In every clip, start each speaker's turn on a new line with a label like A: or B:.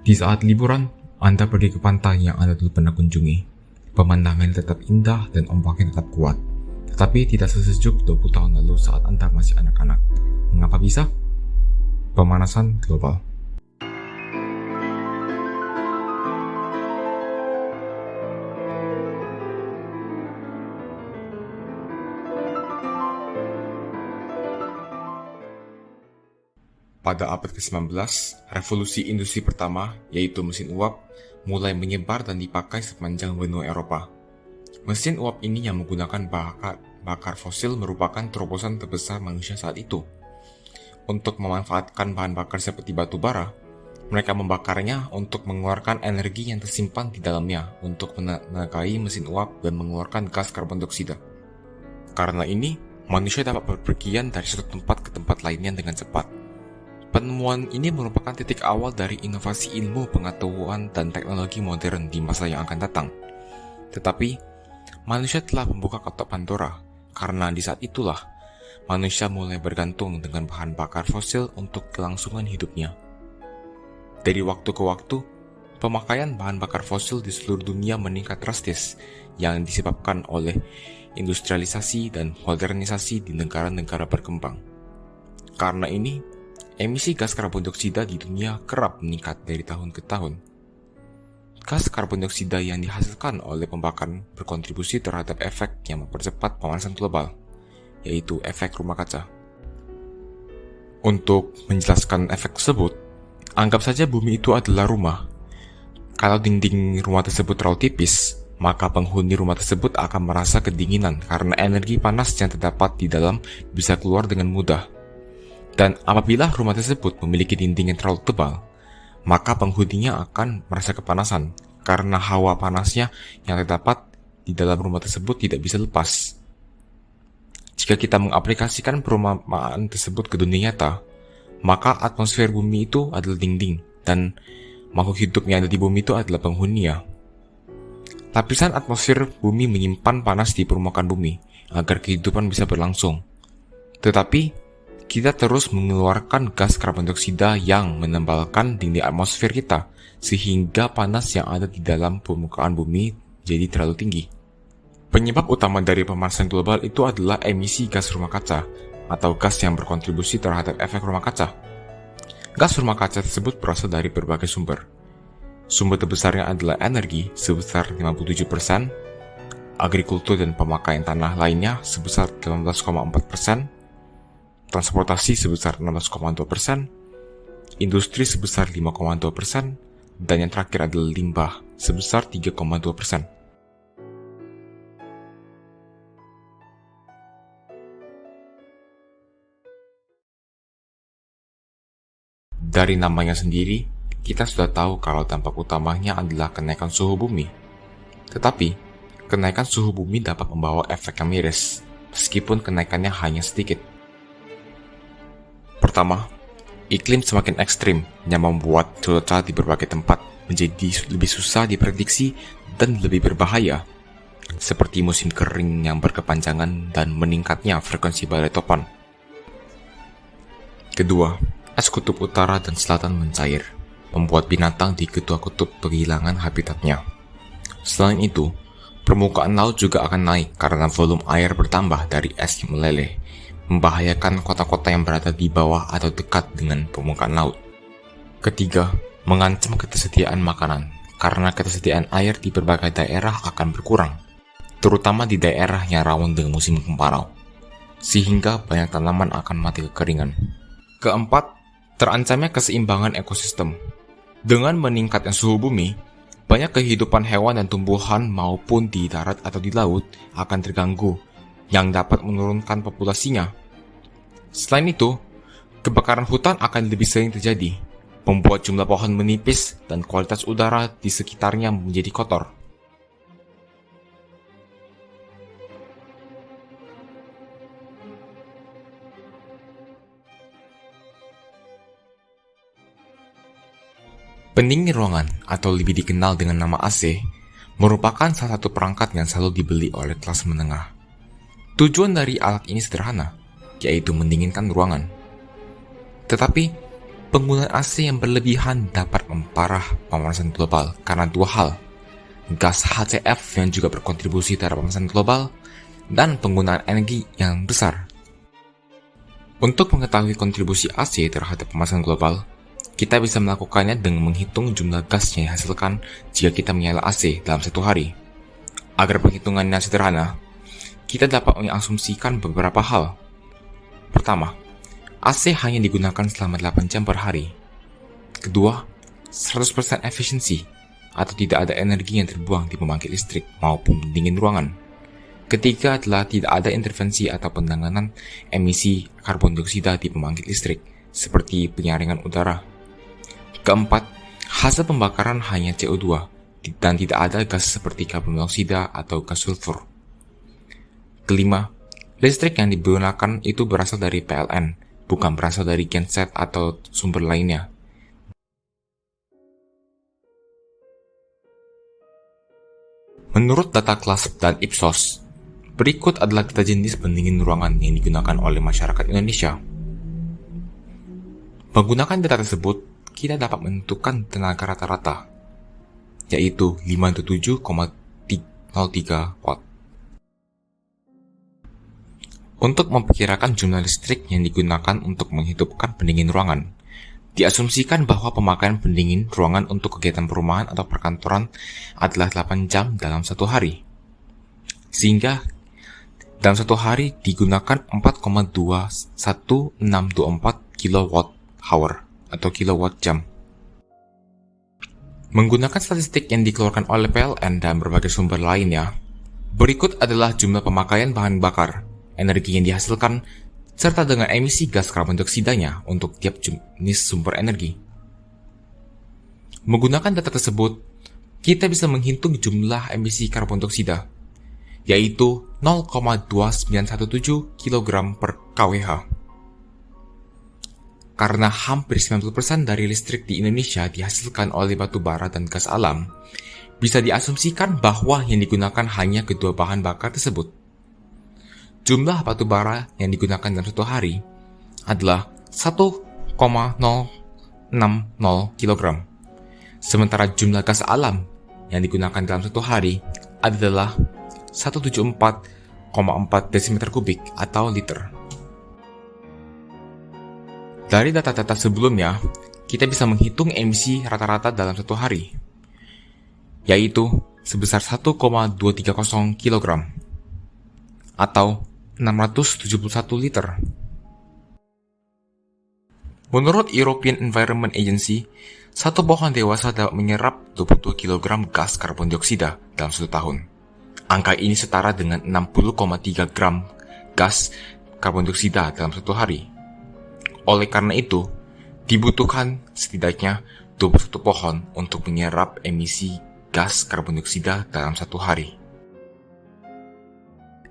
A: Di saat liburan, Anda pergi ke pantai yang Anda dulu pernah kunjungi. Pemandangan tetap indah dan ombaknya tetap kuat. Tetapi tidak sesejuk 20 tahun lalu saat Anda masih anak-anak. Mengapa bisa? Pemanasan global. Pada abad ke-19, revolusi industri pertama, yaitu mesin uap, mulai menyebar dan dipakai sepanjang benua Eropa. Mesin uap ini yang menggunakan bakar fosil merupakan terobosan terbesar manusia saat itu. Untuk memanfaatkan bahan bakar seperti batu bara, mereka membakarnya untuk mengeluarkan energi yang tersimpan di dalamnya untuk menekai mesin uap dan mengeluarkan gas karbon dioksida. Karena ini, manusia dapat berpergian dari satu tempat ke tempat lainnya dengan cepat. Penemuan ini merupakan titik awal dari inovasi ilmu pengetahuan dan teknologi modern di masa yang akan datang. Tetapi, manusia telah membuka kotak Pandora, karena di saat itulah, manusia mulai bergantung dengan bahan bakar fosil untuk kelangsungan hidupnya. Dari waktu ke waktu, pemakaian bahan bakar fosil di seluruh dunia meningkat drastis, yang disebabkan oleh industrialisasi dan modernisasi di negara-negara berkembang. Karena ini, emisi gas karbon dioksida di dunia kerap meningkat dari tahun ke tahun. Gas karbon dioksida yang dihasilkan oleh pembakaran berkontribusi terhadap efek yang mempercepat pemanasan global, yaitu efek rumah kaca. Untuk menjelaskan efek tersebut, anggap saja bumi itu adalah rumah. Kalau dinding rumah tersebut terlalu tipis, maka penghuni rumah tersebut akan merasa kedinginan karena energi panas yang terdapat di dalam bisa keluar dengan mudah. Dan apabila rumah tersebut memiliki dinding yang terlalu tebal, maka penghuninya akan merasa kepanasan karena hawa panasnya yang terdapat di dalam rumah tersebut tidak bisa lepas. Jika kita mengaplikasikan perumpamaan tersebut ke dunia nyata, maka atmosfer bumi itu adalah dinding dan makhluk hidup yang ada di bumi itu adalah penghuninya. Lapisan atmosfer bumi menyimpan panas di permukaan bumi agar kehidupan bisa berlangsung. Tetapi, kita terus mengeluarkan gas karbon dioksida yang menebalkan dinding atmosfer kita, sehingga panas yang ada di dalam permukaan bumi jadi terlalu tinggi. Penyebab utama dari pemanasan global itu adalah emisi gas rumah kaca, atau gas yang berkontribusi terhadap efek rumah kaca. Gas rumah kaca tersebut berasal dari berbagai sumber. Sumber terbesarnya adalah energi sebesar 57%, agrikultur dan pemakaian tanah lainnya sebesar 18,4%, transportasi sebesar 16,2%, industri sebesar 5,2%, dan yang terakhir adalah limbah sebesar 3,2%. Dari namanya sendiri, kita sudah tahu kalau dampak utamanya adalah kenaikan suhu bumi. Tetapi, kenaikan suhu bumi dapat membawa efek yang miris, meskipun kenaikannya hanya sedikit. Pertama, iklim semakin ekstrim yang membuat cuaca di berbagai tempat menjadi lebih susah diprediksi dan lebih berbahaya, seperti musim kering yang berkepanjangan dan meningkatnya frekuensi badai topan. Kedua, es kutub utara dan selatan mencair, membuat binatang di kedua kutub kehilangan habitatnya. Selain itu, permukaan laut juga akan naik karena volume air bertambah dari es yang meleleh, membahayakan kota-kota yang berada di bawah atau dekat dengan permukaan laut. Ketiga, mengancam ketersediaan makanan, karena ketersediaan air di berbagai daerah akan berkurang, terutama di daerah yang rawan dengan musim kemarau, sehingga banyak tanaman akan mati kekeringan. Keempat, terancamnya keseimbangan ekosistem. Dengan meningkatnya suhu bumi, banyak kehidupan hewan dan tumbuhan maupun di darat atau di laut akan terganggu, yang dapat menurunkan populasinya. Selain itu, kebakaran hutan akan lebih sering terjadi, membuat jumlah pohon menipis dan kualitas udara di sekitarnya menjadi kotor. Pendingin ruangan atau lebih dikenal dengan nama AC merupakan salah satu perangkat yang selalu dibeli oleh kelas menengah. Tujuan dari alat ini sederhana, yaitu mendinginkan ruangan. Tetapi, Penggunaan AC yang berlebihan dapat memperparah pemanasan global karena dua hal: gas HCF yang juga berkontribusi terhadap pemanasan global, dan penggunaan energi yang besar. Untuk mengetahui kontribusi AC terhadap pemanasan global, kita bisa melakukannya dengan menghitung jumlah gas yang dihasilkan jika kita menyala AC dalam satu hari. Agar perhitungannya sederhana, kita dapat mengasumsikan beberapa hal. Pertama, AC hanya digunakan selama 8 jam per hari. Kedua, 100% efisiensi, atau tidak ada energi yang terbuang di pembangkit listrik maupun pendingin ruangan. Ketiga adalah tidak ada intervensi atau penanganan emisi karbon dioksida di pembangkit listrik, seperti penyaringan udara. Keempat, hasil pembakaran hanya CO2, dan tidak ada gas seperti karbon dioksida atau gas sulfur. Kelima, listrik yang digunakan itu berasal dari PLN, bukan berasal dari genset atau sumber lainnya. Menurut data KLASP dan Ipsos, berikut adalah data jenis pendingin ruangan yang digunakan oleh masyarakat Indonesia. Menggunakan data tersebut, kita dapat menentukan tenaga rata-rata, yaitu 57,03 watt. Untuk memperkirakan jumlah listrik yang digunakan untuk menghidupkan pendingin ruangan, diasumsikan bahwa pemakaian pendingin ruangan untuk kegiatan perumahan atau perkantoran adalah 8 jam dalam satu hari. Sehingga dalam satu hari digunakan 4,21624 kilowatt hour atau kilowatt jam. Menggunakan statistik yang dikeluarkan oleh PLN dan berbagai sumber lainnya, berikut adalah jumlah pemakaian bahan bakar, energi yang dihasilkan, serta dengan emisi gas karbon dioksidanya untuk tiap jenis sumber energi. Menggunakan data tersebut, kita bisa menghitung jumlah emisi karbon dioksida, yaitu 0,2917 kg per kWh. Karena hampir 90% dari listrik di Indonesia dihasilkan oleh batu bara dan gas alam, bisa diasumsikan bahwa yang digunakan hanya kedua bahan bakar tersebut. Jumlah batu bara yang digunakan dalam satu hari adalah 1,060 kg. Sementara jumlah gas alam yang digunakan dalam satu hari adalah 174,4 desimeter kubik atau liter. Dari data-data sebelumnya, kita bisa menghitung emisi rata-rata dalam satu hari, yaitu sebesar 1,230 kg atau 671 liter. Menurut European Environment Agency, satu pohon dewasa dapat menyerap 22 kg gas karbon dioksida dalam satu tahun. Angka ini setara dengan 60,3 gram gas karbon dioksida dalam satu hari. Oleh karena itu, dibutuhkan setidaknya 21 pohon untuk menyerap emisi gas karbon dioksida dalam satu hari.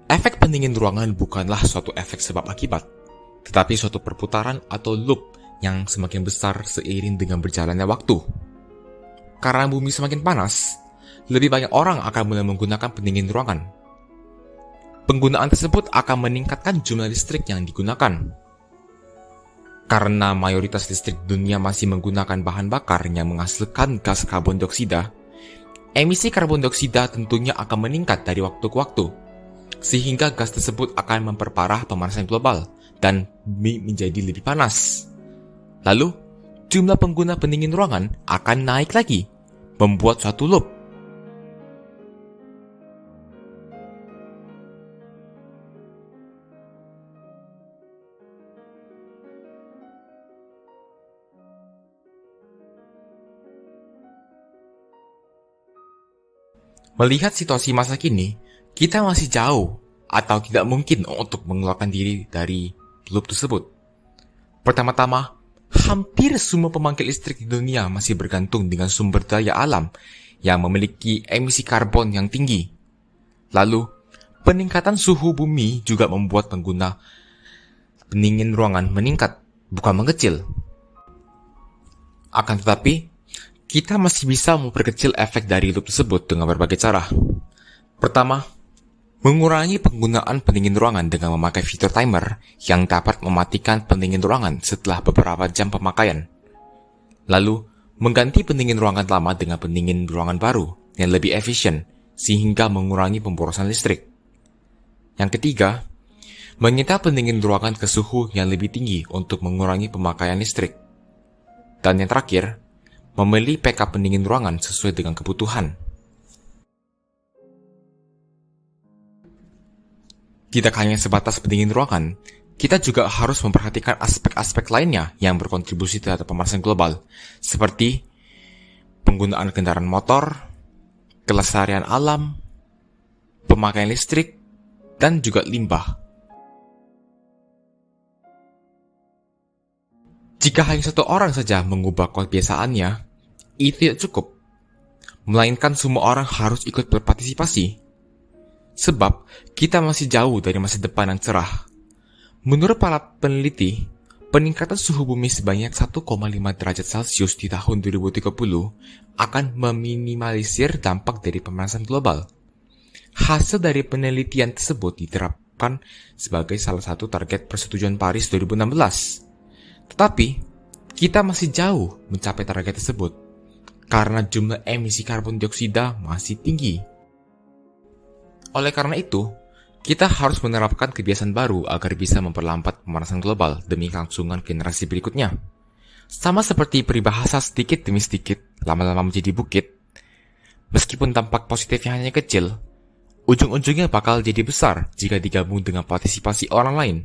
A: Efek pendingin ruangan bukanlah suatu efek sebab akibat, tetapi suatu perputaran atau loop yang semakin besar seiring dengan berjalannya waktu. Karena bumi semakin panas, lebih banyak orang akan mulai menggunakan pendingin ruangan. Penggunaan tersebut akan meningkatkan jumlah listrik yang digunakan. Karena mayoritas listrik dunia masih menggunakan bahan bakar yang menghasilkan gas karbon dioksida, emisi karbon dioksida tentunya akan meningkat dari waktu ke waktu, sehingga gas tersebut akan memperparah pemanasan global dan bumi menjadi lebih panas. Lalu, jumlah pengguna pendingin ruangan akan naik lagi, membuat suatu loop. Melihat situasi masa kini, kita masih jauh atau tidak mungkin untuk mengeluarkan diri dari loop tersebut. Pertama-tama, hampir semua pembangkit listrik di dunia masih bergantung dengan sumber daya alam yang memiliki emisi karbon yang tinggi. Lalu, peningkatan suhu bumi juga membuat pengguna pendingin ruangan meningkat, bukan mengecil. Akan tetapi, kita masih bisa memperkecil efek dari loop tersebut dengan berbagai cara. Pertama, mengurangi penggunaan pendingin ruangan dengan memakai fitur timer yang dapat mematikan pendingin ruangan setelah beberapa jam pemakaian. Lalu, mengganti pendingin ruangan lama dengan pendingin ruangan baru yang lebih efisien sehingga mengurangi pemborosan listrik. Yang ketiga, menyetel pendingin ruangan ke suhu yang lebih tinggi untuk mengurangi pemakaian listrik. Dan yang terakhir, memilih PK pendingin ruangan sesuai dengan kebutuhan. Tidak hanya sebatas pendingin ruangan, kita juga harus memperhatikan aspek-aspek lainnya yang berkontribusi terhadap pemanasan global, seperti penggunaan kendaraan motor, kelestarian alam, pemakaian listrik, dan juga limbah. Jika hanya satu orang saja mengubah kebiasaannya, itu tidak cukup. Melainkan semua orang harus ikut berpartisipasi. Sebab, kita masih jauh dari masa depan yang cerah. Menurut para peneliti, peningkatan suhu bumi sebanyak 1,5 derajat Celcius di tahun 2030 akan meminimalisir dampak dari pemanasan global. Hasil dari penelitian tersebut diterapkan sebagai salah satu target Persetujuan Paris 2016. Tetapi, kita masih jauh mencapai target tersebut karena jumlah emisi karbon dioksida masih tinggi. Oleh karena itu, kita harus menerapkan kebiasaan baru agar bisa memperlambat pemanasan global demi kelangsungan generasi berikutnya. Sama seperti peribahasa sedikit demi sedikit, lama-lama menjadi bukit. Meskipun dampak positifnya hanya kecil, ujung-ujungnya bakal jadi besar jika digabung dengan partisipasi orang lain.